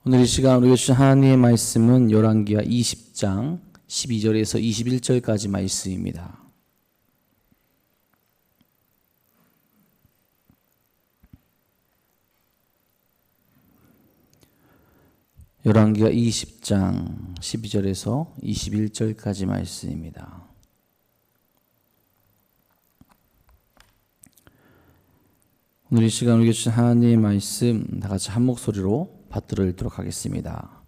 오늘 이 시간 우리가 주신 하나님의 말씀은 열왕기하 20장 12절에서 21절까지 말씀입니다. 열왕기하 20장 12절에서 21절까지 말씀입니다. 오늘 이 시간 우리가 주신 하나님의 말씀 다 같이 한 목소리로 받들어 읽도록 하겠습니다.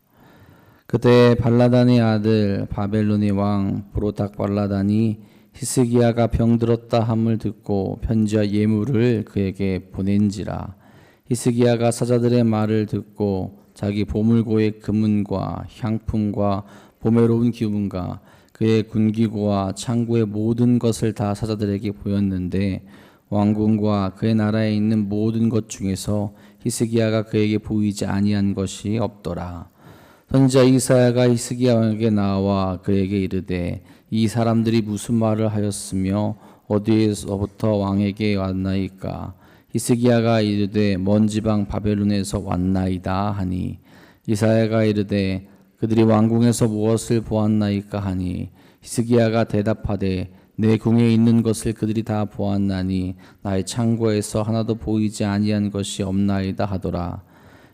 그때 발라단의 아들 바벨론의 왕 브로닥 발라단이 히스기야가 병들었다 함을 듣고 편지와 예물을 그에게 보낸지라. 히스기야가 사자들의 말을 듣고 자기 보물고의 금은과 향품과 보배로운 기운과 그의 군기고와 창고의 모든 것을 다 사자들에게 보였는데 왕궁과 그의 나라에 있는 모든 것 중에서 히스기야가 그에게 보이지 아니한 것이 없더라. 선지자 이사야가 히스기야 왕에게 나와 그에게 이르되 이 사람들이 무슨 말을 하였으며 어디에서부터 왕에게 왔나이까? 히스기야가 이르되 먼 지방 바벨론에서 왔나이다 하니, 이사야가 이르되 그들이 왕궁에서 무엇을 보았나이까 하니, 히스기야가 대답하되 내 궁에 있는 것을 그들이 다 보았나니 나의 창고에서 하나도 보이지 아니한 것이 없나이다 하더라.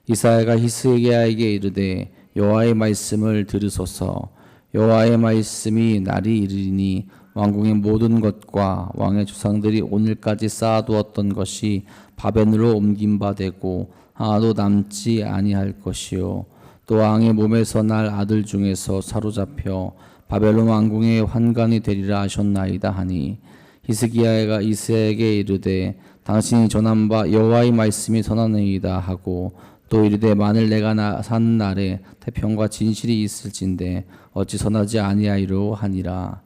이사야가 히스기야에게 이르되 여호와의 말씀을 들으소서. 여호와의 말씀이 날이 이르리니 왕궁의 모든 것과 왕의 조상들이 오늘까지 쌓아두었던 것이 바벨론으로 옮긴 바 되고 하나도 남지 아니할 것이요, 또 왕의 몸에서 날 아들 중에서 사로잡혀 바벨론 왕궁의 환관이 되리라 하셨나이다 하니, 히스기야가 이사야에게 이르되 당신이 전한 바 여호와의 말씀이 선하나이다 하고, 또 이르되 만일 내가 사는 날에 태평과 진실이 있을진데 어찌 선하지 아니하리로 하니라.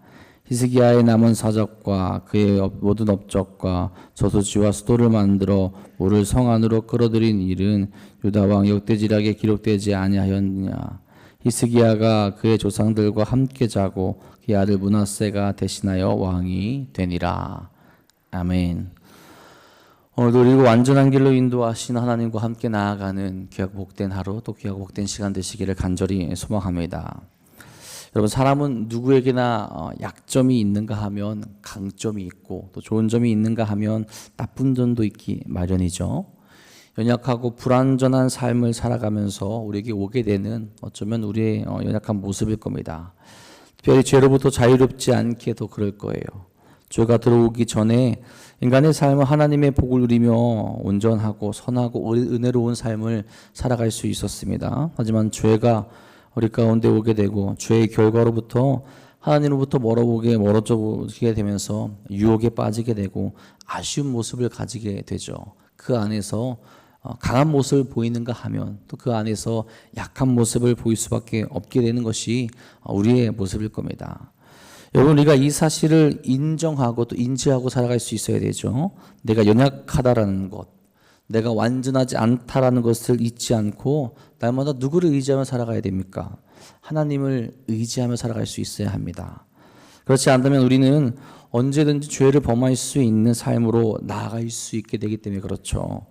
히스기야의 남은 사적과 그의 모든 업적과 저수지와 수도를 만들어 물을 성 안으로 끌어들인 일은 유다 왕 역대지략에 기록되지 아니하였느냐. 히스기야가 그의 조상들과 함께 자고 그의 아들 므낫세가 대신하여 왕이 되니라. 아멘. 오늘도 그리고 완전한 길로 인도하신 하나님과 함께 나아가는 귀하고 복된 하루, 또 귀하고 복된 시간 되시기를 간절히 소망합니다. 여러분, 사람은 누구에게나 약점이 있는가 하면 강점이 있고, 또 좋은 점이 있는가 하면 나쁜 점도 있기 마련이죠. 연약하고 불완전한 삶을 살아가면서 우리에게 오게 되는 어쩌면 우리의 연약한 모습일 겁니다. 특별히 죄로부터 자유롭지 않게도 그럴 거예요. 죄가 들어오기 전에 인간의 삶은 하나님의 복을 누리며 온전하고 선하고 은혜로운 삶을 살아갈 수 있었습니다. 하지만 죄가 우리 가운데 오게 되고 죄의 결과로부터 하나님으로부터 멀어지게 되면서 유혹에 빠지게 되고 아쉬운 모습을 가지게 되죠. 그 안에서 강한 모습을 보이는가 하면 또 그 안에서 약한 모습을 보일 수밖에 없게 되는 것이 우리의 모습일 겁니다. 여러분, 우리가 이 사실을 인정하고 또 인지하고 살아갈 수 있어야 되죠. 내가 연약하다라는 것, 내가 완전하지 않다라는 것을 잊지 않고 날마다 누구를 의지하며 살아가야 됩니까? 하나님을 의지하며 살아갈 수 있어야 합니다. 그렇지 않다면 우리는 언제든지 죄를 범할 수 있는 삶으로 나아갈 수 있게 되기 때문에 그렇죠.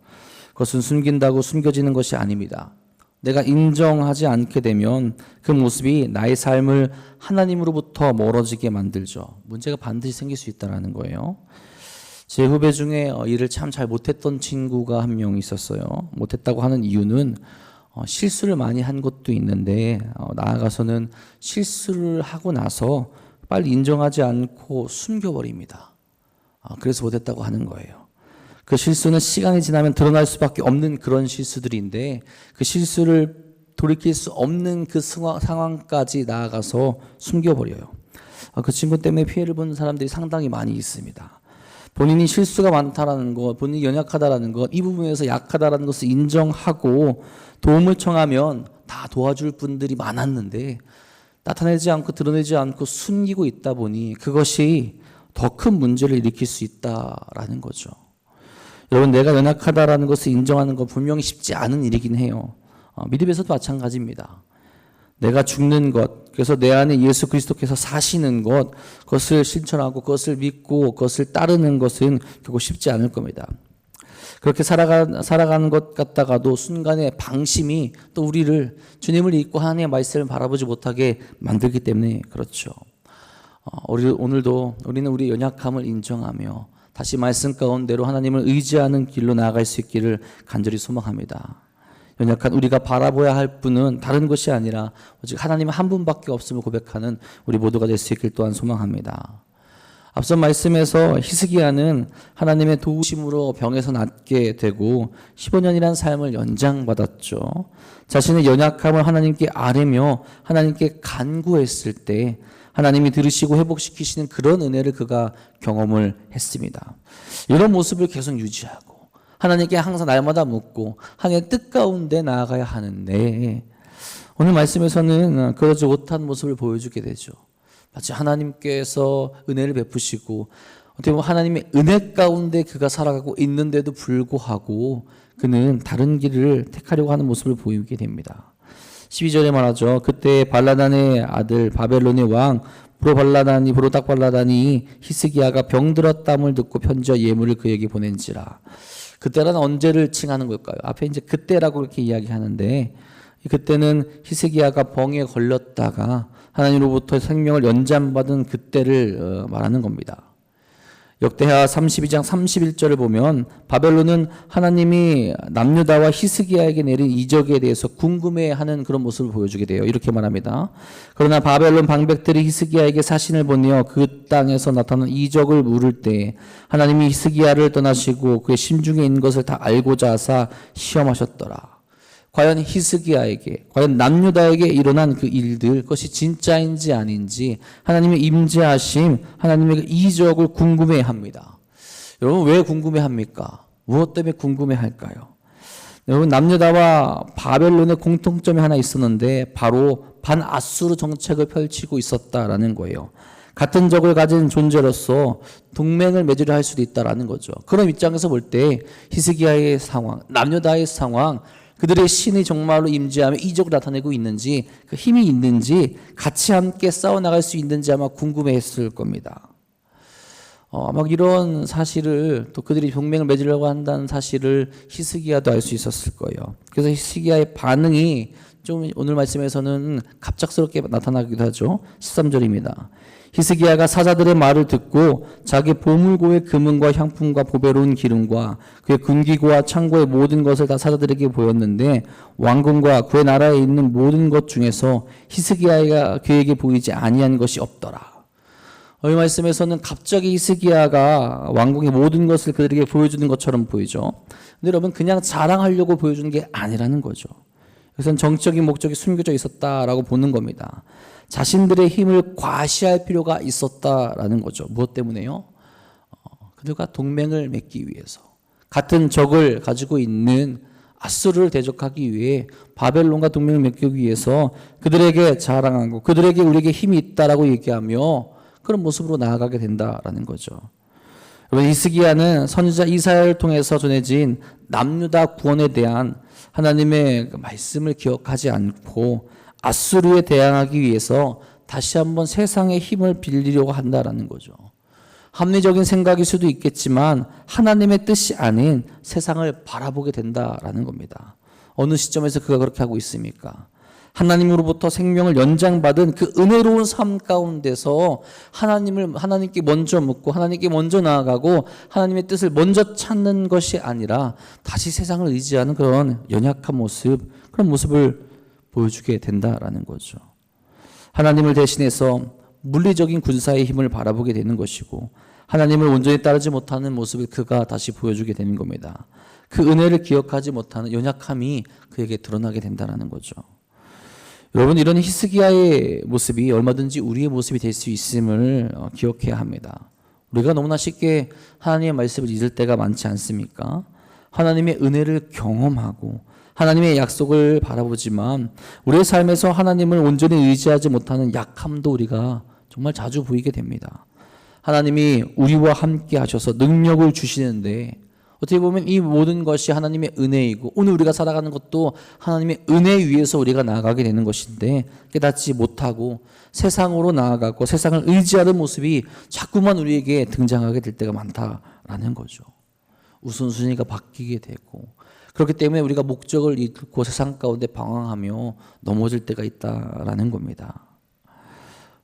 그것은 숨긴다고 숨겨지는 것이 아닙니다. 내가 인정하지 않게 되면 그 모습이 나의 삶을 하나님으로부터 멀어지게 만들죠. 문제가 반드시 생길 수 있다는 거예요. 제 후배 중에 일을 참 잘 못했던 친구가 한 명 있었어요. 못했다고 하는 이유는 실수를 많이 한 것도 있는데 나아가서는 실수를 하고 나서 빨리 인정하지 않고 숨겨버립니다. 그래서 못했다고 하는 거예요. 그 실수는 시간이 지나면 드러날 수밖에 없는 그런 실수들인데 그 실수를 돌이킬 수 없는 그 상황까지 나아가서 숨겨버려요. 그 친구 때문에 피해를 본 사람들이 상당히 많이 있습니다. 본인이 실수가 많다라는 것, 본인이 연약하다라는 것, 이 부분에서 약하다라는 것을 인정하고 도움을 청하면 다 도와줄 분들이 많았는데 나타내지 않고 드러내지 않고 숨기고 있다 보니 그것이 더 큰 문제를 일으킬 수 있다라는 거죠. 여러분, 내가 연약하다라는 것을 인정하는 건 분명히 쉽지 않은 일이긴 해요. 믿음에서도 마찬가지입니다. 내가 죽는 것, 그래서 내 안에 예수 그리스도께서 사시는 것, 그것을 실천하고 그것을 믿고 그것을 따르는 것은 결국 쉽지 않을 겁니다. 그렇게 살아가는 것 같다가도 순간에 방심이 또 우리를 주님을 잊고 하나님의 말씀을 바라보지 못하게 만들기 때문에 그렇죠. 오늘도 우리는 우리의 연약함을 인정하며 다시 말씀 가운데로 하나님을 의지하는 길로 나아갈 수 있기를 간절히 소망합니다. 연약한 우리가 바라봐야 할 분은 다른 것이 아니라 오직 하나님 한 분밖에 없음을 고백하는 우리 모두가 될 수 있길 또한 소망합니다. 앞선 말씀에서 히스기야는 하나님의 도우심으로 병에서 낫게 되고 15년이라는 삶을 연장받았죠. 자신의 연약함을 하나님께 아뢰며 하나님께 간구했을 때 하나님이 들으시고 회복시키시는 그런 은혜를 그가 경험을 했습니다. 이런 모습을 계속 유지하고 하나님께 항상 날마다 묻고 하나님의 뜻 가운데 나아가야 하는데 오늘 말씀에서는 그러지 못한 모습을 보여주게 되죠. 마치 하나님께서 은혜를 베푸시고 어떻게 보면 하나님의 은혜 가운데 그가 살아가고 있는데도 불구하고 그는 다른 길을 택하려고 하는 모습을 보이게 됩니다. 12절에 말하죠. 그때 발라단의 아들 바벨론의 왕 브로닥발라단이 히스기야가 병들었담을 듣고 편지와 예물을 그에게 보낸지라. 그때라는 언제를 칭하는 걸까요? 앞에 이제 그때라고 이렇게 이야기하는데 그때는 히스기야가 병에 걸렸다가 하나님으로부터 생명을 연장받은 그때를 말하는 겁니다. 역대하 32장 31절을 보면 바벨론은 하나님이 남유다와 히스기야에게 내린 이적에 대해서 궁금해하는 그런 모습을 보여주게 돼요. 이렇게 말합니다. 그러나 바벨론 방백들이 히스기야에게 사신을 보내어 그 땅에서 나타난 이적을 물을 때 하나님이 히스기야를 떠나시고 그의 심중에 있는 것을 다 알고자 하사 시험하셨더라. 과연 히스기야에게, 과연 남유다에게 일어난 그 일들, 그것이 진짜인지 아닌지 하나님의 임재하심, 하나님의 그 이적을 궁금해합니다. 여러분 왜 궁금해합니까? 무엇 때문에 궁금해할까요? 여러분 남유다와 바벨론의 공통점이 하나 있었는데 바로 반아수르 정책을 펼치고 있었다라는 거예요. 같은 적을 가진 존재로서 동맹을 맺으려 할 수도 있다라는 거죠. 그런 입장에서 볼 때 히스기야의 상황, 남유다의 상황, 그들의 신이 정말로 임재하며 이적을 나타내고 있는지 그 힘이 있는지 같이 함께 싸워나갈 수 있는지 아마 궁금해했을 겁니다. 막 이런 사실을 또 그들이 동맹을 맺으려고 한다는 사실을 히스기야도 알 수 있었을 거예요. 그래서 히스기야의 반응이 좀 오늘 말씀에서는 갑작스럽게 나타나기도 하죠. 13절입니다. 히스기야가 사자들의 말을 듣고 자기 보물고의 금은과 향품과 보배로운 기름과 그의 군기고와 창고의 모든 것을 다 사자들에게 보였는데 왕궁과 그의 나라에 있는 모든 것 중에서 히스기야가 그에게 보이지 아니한 것이 없더라. 이 말씀에서는 갑자기 히스기야가 왕궁의 모든 것을 그들에게 보여주는 것처럼 보이죠. 근데 여러분 그냥 자랑하려고 보여주는 게 아니라는 거죠. 그래서 정적인 목적이 숨겨져 있었다라고 보는 겁니다. 자신들의 힘을 과시할 필요가 있었다라는 거죠. 무엇 때문에요? 그들과 동맹을 맺기 위해서 같은 적을 가지고 있는 아수르를 대적하기 위해 바벨론과 동맹을 맺기 위해서 그들에게 자랑하고 그들에게 우리에게 힘이 있다라고 얘기하며 그런 모습으로 나아가게 된다라는 거죠. 여러분 히스기야는 선지자 이사야를 통해서 전해진 남유다 구원에 대한 하나님의 말씀을 기억하지 않고 아수르에 대항하기 위해서 다시 한번 세상의 힘을 빌리려고 한다라는 거죠. 합리적인 생각일 수도 있겠지만 하나님의 뜻이 아닌 세상을 바라보게 된다라는 겁니다. 어느 시점에서 그가 그렇게 하고 있습니까? 하나님으로부터 생명을 연장받은 그 은혜로운 삶 가운데서 하나님께 먼저 묻고 하나님께 먼저 나아가고 하나님의 뜻을 먼저 찾는 것이 아니라 다시 세상을 의지하는 그런 연약한 모습, 그런 모습을 보여주게 된다라는 거죠. 하나님을 대신해서 물리적인 군사의 힘을 바라보게 되는 것이고 하나님을 온전히 따르지 못하는 모습을 그가 다시 보여주게 되는 겁니다. 그 은혜를 기억하지 못하는 연약함이 그에게 드러나게 된다는 거죠. 여러분 이런 히스기야의 모습이 얼마든지 우리의 모습이 될 수 있음을 기억해야 합니다. 우리가 너무나 쉽게 하나님의 말씀을 잊을 때가 많지 않습니까? 하나님의 은혜를 경험하고 하나님의 약속을 바라보지만 우리의 삶에서 하나님을 온전히 의지하지 못하는 약함도 우리가 정말 자주 보이게 됩니다. 하나님이 우리와 함께 하셔서 능력을 주시는데 어떻게 보면 이 모든 것이 하나님의 은혜이고 오늘 우리가 살아가는 것도 하나님의 은혜 위에서 우리가 나아가게 되는 것인데 깨닫지 못하고 세상으로 나아가고 세상을 의지하는 모습이 자꾸만 우리에게 등장하게 될 때가 많다라는 거죠. 우선순위가 바뀌게 되고 그렇기 때문에 우리가 목적을 잃고 세상 가운데 방황하며 넘어질 때가 있다라는 겁니다.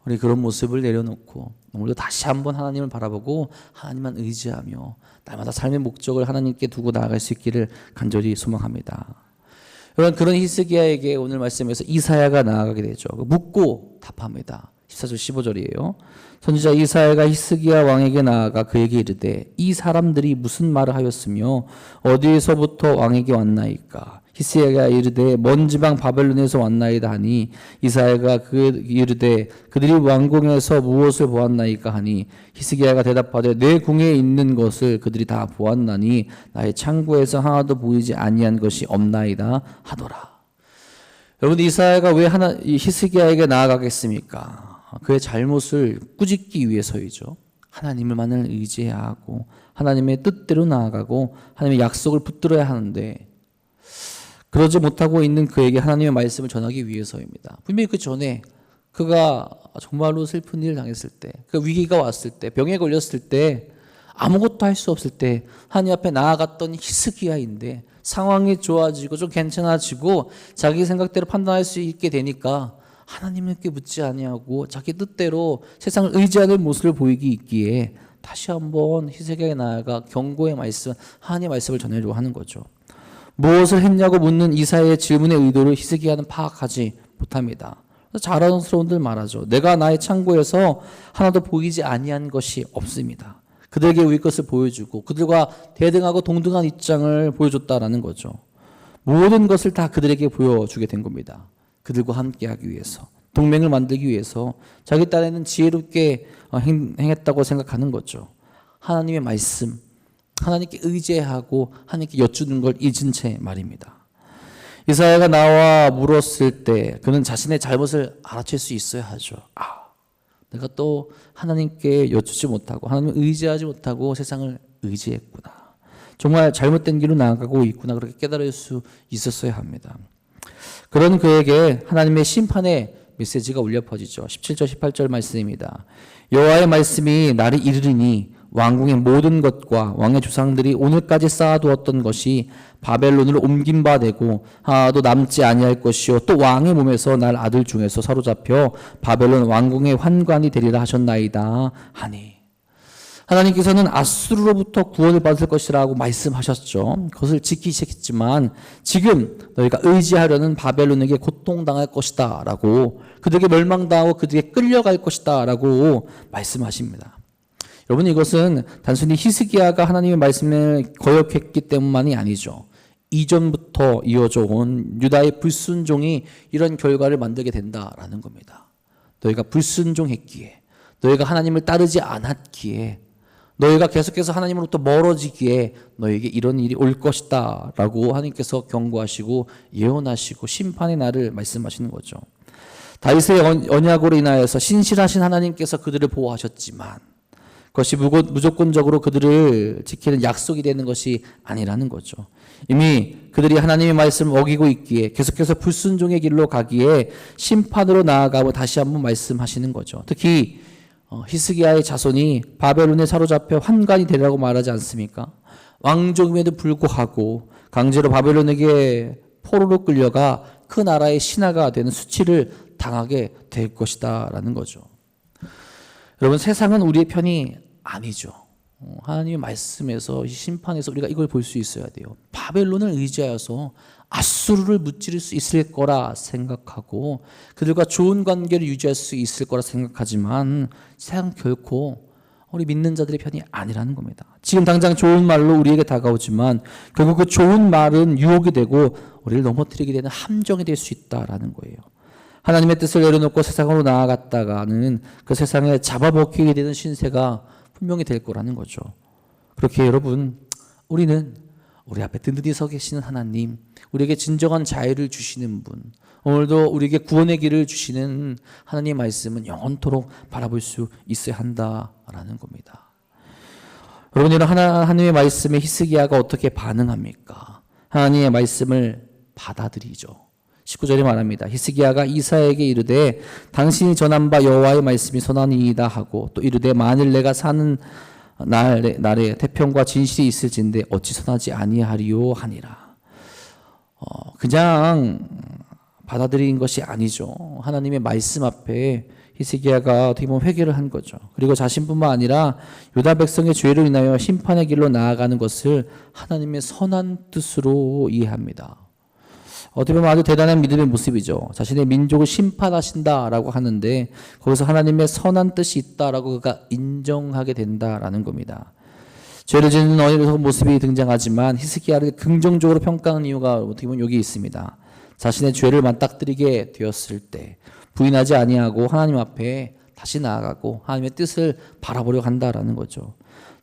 우리 그런 모습을 내려놓고 오늘도 다시 한번 하나님을 바라보고 하나님만 의지하며 날마다 삶의 목적을 하나님께 두고 나아갈 수 있기를 간절히 소망합니다. 여러분, 그런 히스기야에게 오늘 말씀에서 이사야가 나아가게 되죠. 묻고 답합니다. 14절 15절이에요. 선지자 이사야가 히스기야 왕에게 나아가 그에게 이르되 이 사람들이 무슨 말을 하였으며 어디에서부터 왕에게 왔나이까. 히스기야가 이르되 먼 지방 바벨론에서 왔나이다 하니 이사야가 이르되 그들이 왕궁에서 무엇을 보았나이까 하니 히스기야가 대답하되 내 궁에 있는 것을 그들이 다 보았나니 나의 창고에서 하나도 보이지 아니한 것이 없나이다 하더라. 여러분, 이사야가 왜 히스기야에게 나아가겠습니까? 그의 잘못을 꾸짖기 위해서이죠. 하나님을만을 의지해야 하고 하나님의 뜻대로 나아가고 하나님의 약속을 붙들어야 하는데 그러지 못하고 있는 그에게 하나님의 말씀을 전하기 위해서입니다. 분명히 그 전에 그가 정말로 슬픈 일을 당했을 때, 그 위기가 왔을 때, 병에 걸렸을 때, 아무것도 할 수 없을 때 하나님 앞에 나아갔던 히스기야인데 상황이 좋아지고 좀 괜찮아지고 자기 생각대로 판단할 수 있게 되니까 하나님께 묻지 아니하고 자기 뜻대로 세상을 의지하는 모습을 보이기 있기에 다시 한번 히스기야에 나아가 경고의 말씀, 하나님의 말씀을 전하려고 하는 거죠. 무엇을 했냐고 묻는 이사야의 질문의 의도를 히스기야는 파악하지 못합니다. 자랑스러운들 말하죠. 내가 나의 창고에서 하나도 보이지 아니한 것이 없습니다. 그들에게 우리 것을 보여주고 그들과 대등하고 동등한 입장을 보여줬다라는 거죠. 모든 것을 다 그들에게 보여주게 된 겁니다. 그들과 함께하기 위해서, 동맹을 만들기 위해서 자기 딴에는 지혜롭게 행했다고 생각하는 거죠. 하나님의 말씀, 하나님께 의지하고 하나님께 여쭈는 걸 잊은 채 말입니다. 이사야가 나와 물었을 때 그는 자신의 잘못을 알아챌 수 있어야 하죠. 내가 또 하나님께 여쭈지 못하고 하나님을 의지하지 못하고 세상을 의지했구나. 정말 잘못된 길로 나아가고 있구나. 그렇게 깨달을 수 있었어야 합니다. 그런 그에게 하나님의 심판의 메시지가 울려 퍼지죠. 17절 18절 말씀입니다. 여호와의 말씀이 나를 이르리니 왕궁의 모든 것과 왕의 조상들이 오늘까지 쌓아두었던 것이 바벨론으로 옮긴 바 되고 하나도 남지 아니할 것이요 또 왕의 몸에서 날 아들 중에서 사로잡혀 바벨론 왕궁의 환관이 되리라 하셨나이다 하니, 하나님께서는 아수르로부터 구원을 받을 것이라고 말씀하셨죠. 그것을 지키시겠지만 지금 너희가 의지하려는 바벨론에게 고통당할 것이다 라고, 그들에게 멸망당하고 그들에게 끌려갈 것이다 라고 말씀하십니다. 여러분, 이것은 단순히 히스기야가 하나님의 말씀을 거역했기 때문만이 아니죠. 이전부터 이어져 온 유다의 불순종이 이런 결과를 만들게 된다라는 겁니다. 너희가 불순종했기에, 너희가 하나님을 따르지 않았기에, 너희가 계속해서 하나님으로부터 멀어지기에 너희에게 이런 일이 올 것이다 라고 하나님께서 경고하시고 예언하시고 심판의 날을 말씀하시는 거죠. 다윗의 언약으로 인하여서 신실하신 하나님께서 그들을 보호하셨지만 그것이 무조건적으로 그들을 지키는 약속이 되는 것이 아니라는 거죠. 이미 그들이 하나님의 말씀을 어기고 있기에 계속해서 불순종의 길로 가기에 심판으로 나아가고 다시 한번 말씀하시는 거죠. 특히 히스기야의 자손이 바벨론에 사로잡혀 환관이 되라고 말하지 않습니까? 왕족임에도 불구하고 강제로 바벨론에게 포로로 끌려가 그 나라의 신하가 되는 수치를 당하게 될 것이다 라는 거죠. 여러분, 세상은 우리의 편이 아니죠. 하나님의 말씀에서 심판에서 우리가 이걸 볼 수 있어야 돼요. 바벨론을 의지하여서 아수르를 무찌를 수 있을 거라 생각하고 그들과 좋은 관계를 유지할 수 있을 거라 생각하지만 세상 결코 우리 믿는 자들의 편이 아니라는 겁니다. 지금 당장 좋은 말로 우리에게 다가오지만 결국 그 좋은 말은 유혹이 되고 우리를 넘어뜨리게 되는 함정이 될 수 있다라는 거예요. 하나님의 뜻을 내려놓고 세상으로 나아갔다가는 그 세상에 잡아먹히게 되는 신세가 분명히 될 거라는 거죠. 그렇게 여러분, 우리는 우리 앞에 든든히 서 계시는 하나님, 우리에게 진정한 자유를 주시는 분, 오늘도 우리에게 구원의 길을 주시는 하나님의 말씀은 영원토록 바라볼 수 있어야 한다라는 겁니다. 여러분, 이런 하나님의 말씀에 히스기야가 어떻게 반응합니까? 하나님의 말씀을 받아들이죠. 19절에 말합니다. 히스기야가 이사야에게 이르되 당신이 전한 바 여호와의 말씀이 선하니이다 하고 또 이르되 만일 내가 사는 날에 태평과 진실이 있을진데 어찌 선하지 아니하리요 하니라. 그냥 받아들인 것이 아니죠. 하나님의 말씀 앞에 히스기야가 어떻게 보면 회개를 한 거죠. 그리고 자신뿐만 아니라 유다 백성의 죄로 인하여 심판의 길로 나아가는 것을 하나님의 선한 뜻으로 이해합니다. 어떻게 보면 아주 대단한 믿음의 모습이죠. 자신의 민족을 심판하신다라고 하는데 거기서 하나님의 선한 뜻이 있다라고 그가 인정하게 된다라는 겁니다. 죄를 짓는 어린의 모습이 등장하지만 히스기야를 긍정적으로 평가하는 이유가 어떻게 보면 여기 있습니다. 자신의 죄를 맞닥뜨리게 되었을 때 부인하지 아니하고 하나님 앞에 다시 나아가고 하나님의 뜻을 바라보려 한다라는 거죠.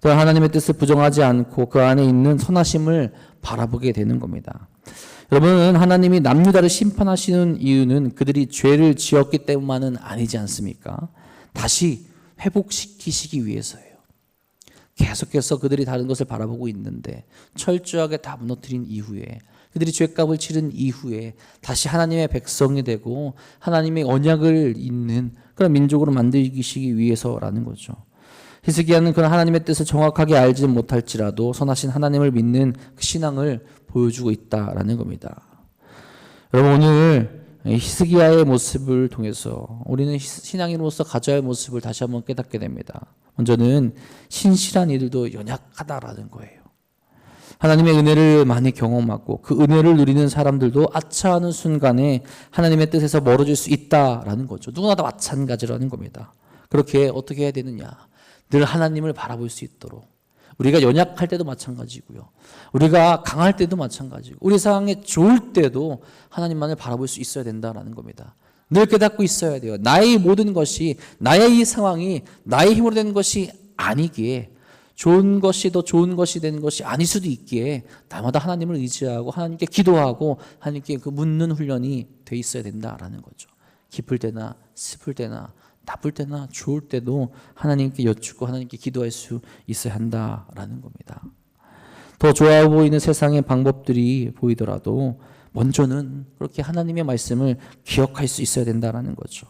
또 하나님의 뜻을 부정하지 않고 그 안에 있는 선하심을 바라보게 되는 겁니다. 여러분, 하나님이 남유다를 심판하시는 이유는 그들이 죄를 지었기 때문만은 아니지 않습니까? 다시 회복시키시기 위해서예요. 계속해서 그들이 다른 것을 바라보고 있는데 철저하게 다 무너뜨린 이후에 그들이 죄값을 치른 이후에 다시 하나님의 백성이 되고 하나님의 언약을 잇는 그런 민족으로 만들기시기 위해서라는 거죠. 히스기야는 그런 하나님의 뜻을 정확하게 알지는 못할지라도 선하신 하나님을 믿는 그 신앙을 보여주고 있다라는 겁니다. 여러분, 오늘 히스기야의 모습을 통해서 우리는 신앙인으로서 가져야 할 모습을 다시 한번 깨닫게 됩니다. 먼저는 신실한 이들도 연약하다라는 거예요. 하나님의 은혜를 많이 경험하고 그 은혜를 누리는 사람들도 아차하는 순간에 하나님의 뜻에서 멀어질 수 있다라는 거죠. 누구나 다 마찬가지라는 겁니다. 그렇게 어떻게 해야 되느냐? 늘 하나님을 바라볼 수 있도록. 우리가 연약할 때도 마찬가지고요. 우리가 강할 때도 마찬가지고 우리 상황에 좋을 때도 하나님만을 바라볼 수 있어야 된다라는 겁니다. 늘 깨닫고 있어야 돼요. 나의 모든 것이 나의 이 상황이 나의 힘으로 되는 것이 아니기에 좋은 것이 더 좋은 것이 되는 것이 아닐 수도 있기에 날마다 하나님을 의지하고 하나님께 기도하고 하나님께 그 묻는 훈련이 돼 있어야 된다라는 거죠. 기쁠 때나 슬플 때나 나쁠 때나 좋을 때도 하나님께 여쭙고 하나님께 기도할 수 있어야 한다라는 겁니다. 더 좋아 보이는 세상의 방법들이 보이더라도 먼저는 그렇게 하나님의 말씀을 기억할 수 있어야 된다라는 거죠.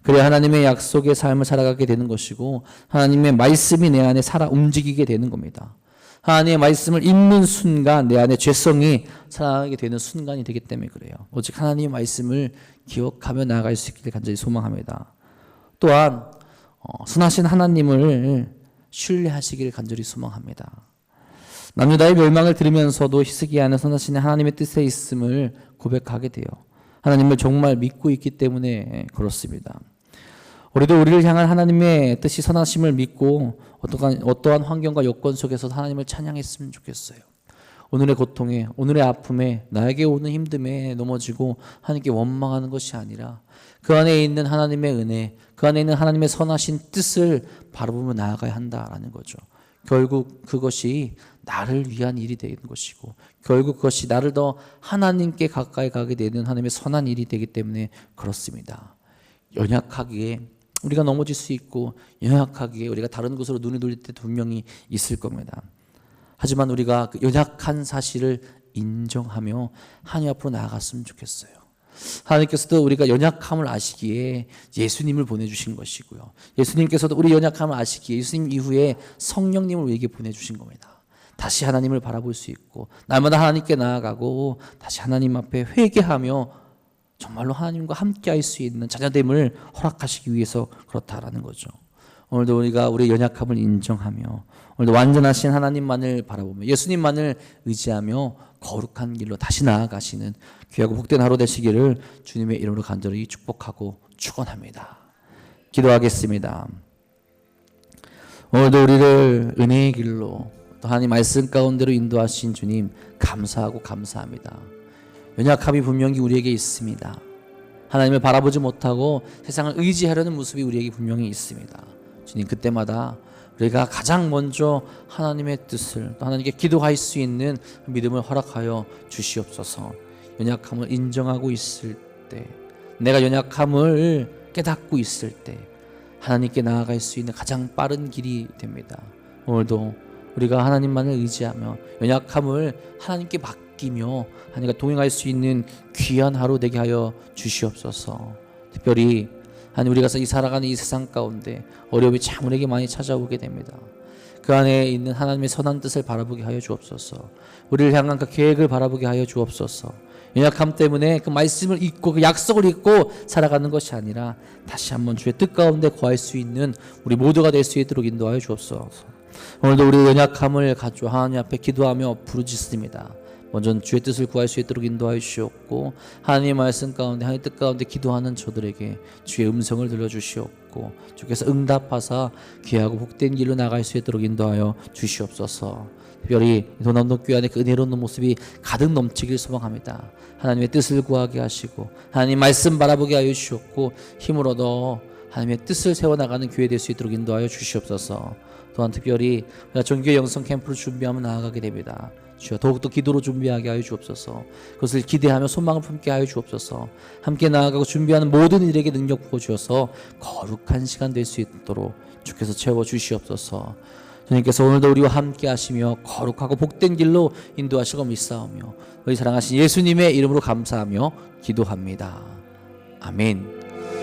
그래야 하나님의 약속의 삶을 살아가게 되는 것이고 하나님의 말씀이 내 안에 살아 움직이게 되는 겁니다. 하나님의 말씀을 읽는 순간 내 안에 죄성이 살아나게 되는 순간이 되기 때문에 그래요. 오직 하나님의 말씀을 기억하며 나아갈 수 있기를 간절히 소망합니다. 또한 선하신 하나님을 신뢰하시기를 간절히 소망합니다. 남유다의 멸망을 들으면서도 히스기야는 선하신 하나님의 뜻에 있음을 고백하게 돼요. 하나님을 정말 믿고 있기 때문에 그렇습니다. 우리도 우리를 향한 하나님의 뜻이 선하심을 믿고 어떠한 환경과 여건 속에서 하나님을 찬양했으면 좋겠어요. 오늘의 고통에, 오늘의 아픔에, 나에게 오는 힘듦에 넘어지고 하나님께 원망하는 것이 아니라 그 안에 있는 하나님의 은혜, 그 안에 있는 하나님의 선하신 뜻을 바라보며 나아가야 한다라는 거죠. 결국 그것이 나를 위한 일이 되는 것이고 결국 그것이 나를 더 하나님께 가까이 가게 되는 하나님의 선한 일이 되기 때문에 그렇습니다. 연약하기에 우리가 넘어질 수 있고 연약하기에 우리가 다른 곳으로 눈을 돌릴 때 분명히 있을 겁니다. 하지만 우리가 그 연약한 사실을 인정하며 하나님 앞으로 나아갔으면 좋겠어요. 하나님께서도 우리가 연약함을 아시기에 예수님을 보내주신 것이고요. 예수님께서도 우리 연약함을 아시기에 예수님 이후에 성령님을 우리에게 보내주신 겁니다. 다시 하나님을 바라볼 수 있고 날마다 하나님께 나아가고 다시 하나님 앞에 회개하며 정말로 하나님과 함께 할 수 있는 자녀됨을 허락하시기 위해서 그렇다라는 거죠. 오늘도 우리가 우리의 연약함을 인정하며 오늘도 완전하신 하나님만을 바라보며 예수님만을 의지하며 거룩한 길로 다시 나아가시는 귀하고 복된 하루 되시기를 주님의 이름으로 간절히 축복하고 축원합니다. 기도하겠습니다. 오늘도 우리를 은혜의 길로 또 하나님 말씀 가운데로 인도하신 주님 감사하고 감사합니다. 연약함이 분명히 우리에게 있습니다. 하나님을 바라보지 못하고 세상을 의지하려는 모습이 우리에게 분명히 있습니다. 주님 그때마다 우리가 가장 먼저 하나님의 뜻을 또 하나님께 기도할 수 있는 믿음을 허락하여 주시옵소서. 연약함을 인정하고 있을 때 내가 연약함을 깨닫고 있을 때 하나님께 나아갈 수 있는 가장 빠른 길이 됩니다. 오늘도 우리가 하나님만을 의지하며 연약함을 하나님께 맡기며 하나님과 동행할 수 있는 귀한 하루 되게 하여 주시옵소서. 특별히 하나님 우리가 이 살아가는 이 세상 가운데 어려움이 참 우리에게 많이 찾아오게 됩니다. 그 안에 있는 하나님의 선한 뜻을 바라보게 하여 주옵소서. 우리를 향한 그 계획을 바라보게 하여 주옵소서. 연약함 때문에 그 말씀을 잊고 그 약속을 잊고 살아가는 것이 아니라 다시 한번 주의 뜻 가운데 거할 수 있는 우리 모두가 될 수 있도록 인도하여 주옵소서. 오늘도 우리의 연약함을 가지고 하나님 앞에 기도하며 부르짖습니다. 먼저 주의 뜻을 구할 수 있도록 인도하여 주시옵고, 하나님의 말씀 가운데 하나님의 뜻 가운데 기도하는 저들에게 주의 음성을 들려주시옵고, 주께서 응답하사 귀하고 복된 길로 나갈 수 있도록 인도하여 주시옵소서. 특별히 도남동교회 안에 그 은혜로운 모습이 가득 넘치길 소망합니다. 하나님의 뜻을 구하게 하시고 하나님 말씀 바라보게 하여 주시옵고, 힘을 얻어 하나님의 뜻을 세워나가는 교회 될 수 있도록 인도하여 주시옵소서. 또한 특별히 우리가 종교 영성 캠프를 준비하며 나아가게 됩니다. 주여 더욱더 기도로 준비하게 하여 주옵소서. 그것을 기대하며 소망을 품게 하여 주옵소서. 함께 나아가고 준비하는 모든 이들에게 능력 부어주셔서 거룩한 시간 될 수 있도록 주께서 채워주시옵소서. 주님께서 오늘도 우리와 함께 하시며 거룩하고 복된 길로 인도하시고 믿사오며 우리 사랑하신 예수님의 이름으로 감사하며 기도합니다. 아멘.